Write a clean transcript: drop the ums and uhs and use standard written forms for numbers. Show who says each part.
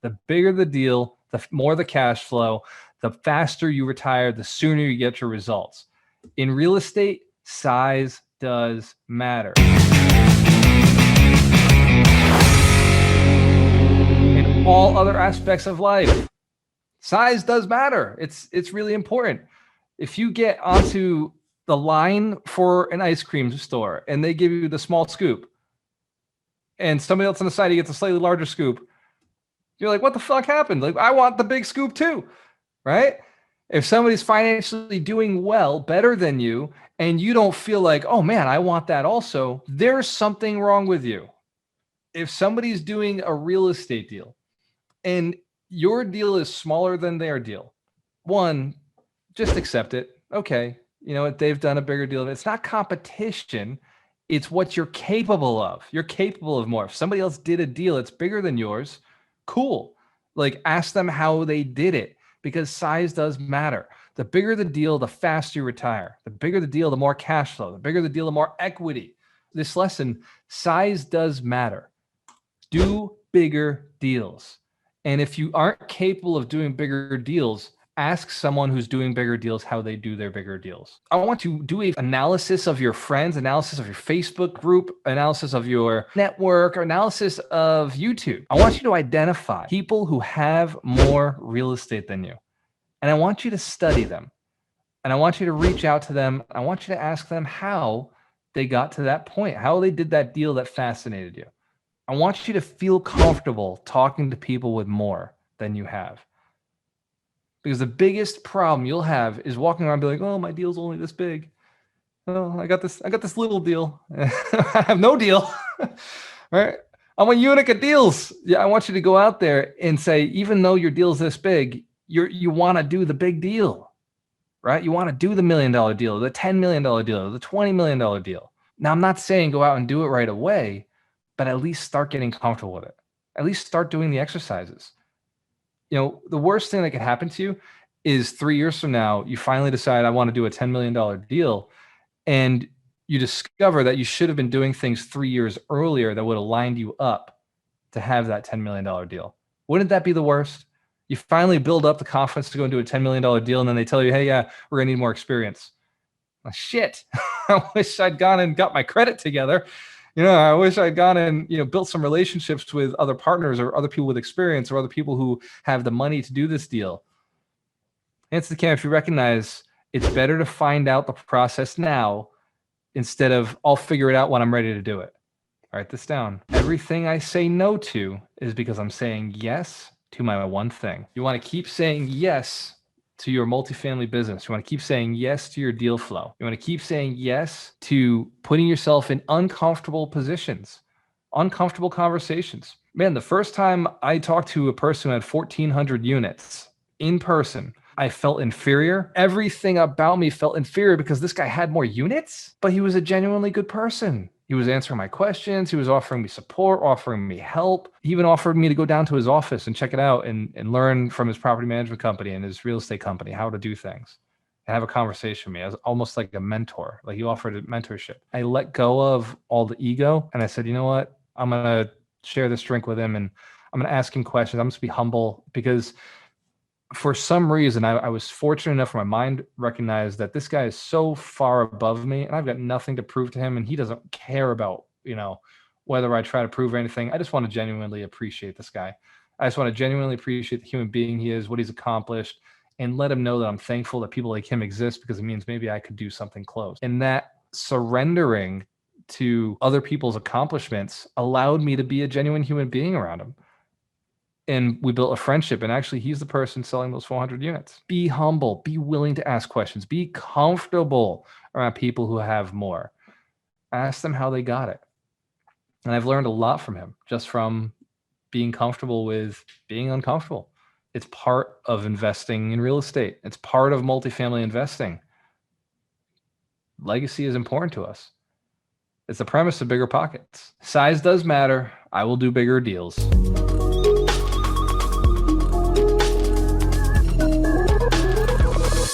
Speaker 1: The bigger the deal, the more the cash flow, the faster you retire, the sooner you get your results. In real estate, size does matter. In all other aspects of life, size does matter. It's really important. If you get onto the line for an ice cream store and they give you the small scoop, and somebody else on the side gets a slightly larger scoop, you're like, what the fuck happened? Like, I want the big scoop too, right? If somebody's financially doing well, better than you, and you don't feel like, oh man, I want that also, there's something wrong with you. If somebody's doing a real estate deal and your deal is smaller than their deal, one, just accept it. Okay, you know what? They've done a bigger deal. It's not competition. It's what you're capable of. You're capable of more. If somebody else did a deal that's bigger than yours, cool. Like, ask them how they did it, because size does matter. The bigger the deal, the faster you retire. The bigger the deal, the more cash flow. The bigger the deal, the more equity. This lesson, size does matter. Do bigger deals. And if you aren't capable of doing bigger deals, ask someone who's doing bigger deals how they do their bigger deals. I want to do an analysis of your friends, analysis of your Facebook group, analysis of your network, or analysis of YouTube. I want you to identify people who have more real estate than you. And I want you to study them. And I want you to reach out to them. I want you to ask them how they got to that point, how they did that deal that fascinated you. I want you to feel comfortable talking to people with more than you have. Because the biggest problem you'll have is walking around and be like, oh, my deal's only this big. Oh, I got this little deal. I have no deal. Right? I'm a eunuch of deals. Yeah, I want you to go out there and say, even though your deal's this big, you want to do the big deal. Right? You want to do the $1 million deal, the $10 million deal, the $20 million deal. Now, I'm not saying go out and do it right away, but at least start getting comfortable with it. At least start doing the exercises. You know, the worst thing that could happen to you is 3 years from now, you finally decide I want to do a $10 million deal, and you discover that you should have been doing things 3 years earlier that would have lined you up to have that $10 million deal. Wouldn't that be the worst? You finally build up the confidence to go and do a $10 million deal, and then they tell you, hey, yeah, we're going to need more experience. Well, shit, I wish I'd gone and got my credit together. You know, I wish I'd gone and, built some relationships with other partners or other people with experience or other people who have the money to do this deal. Answer the camp, if you recognize it's better to find out the process now instead of I'll figure it out when I'm ready to do it. Write this down. Everything I say no to is because I'm saying yes to my one thing. You want to keep saying yes to your multifamily business. You want to keep saying yes to your deal flow. You want to keep saying yes to putting yourself in uncomfortable positions, uncomfortable conversations. Man, the first time I talked to a person who had 1,400 units in person, I felt inferior. Everything about me felt inferior because this guy had more units, but he was a genuinely good person. He was answering my questions. He was offering me support, offering me help. He even offered me to go down to his office and check it out and learn from his property management company and his real estate company how to do things and have a conversation with me as almost like a mentor. Like, he offered a mentorship. I let go of all the ego and I said, you know what? I'm going to share this drink with him and I'm going to ask him questions. I'm just be humble because for some reason, I was fortunate enough my mind recognized that this guy is so far above me and I've got nothing to prove to him and he doesn't care about, whether I try to prove anything. I just want to genuinely appreciate this guy. I just want to genuinely appreciate the human being he is, what he's accomplished, and let him know that I'm thankful that people like him exist because it means maybe I could do something close. And that surrendering to other people's accomplishments allowed me to be a genuine human being around him. And we built a friendship, and actually he's the person selling those 400 units. Be humble, be willing to ask questions, be comfortable around people who have more. Ask them how they got it. And I've learned a lot from him just from being comfortable with being uncomfortable. It's part of investing in real estate. It's part of multifamily investing. Legacy is important to us. It's the premise of Bigger Pockets. Size does matter. I will do bigger deals.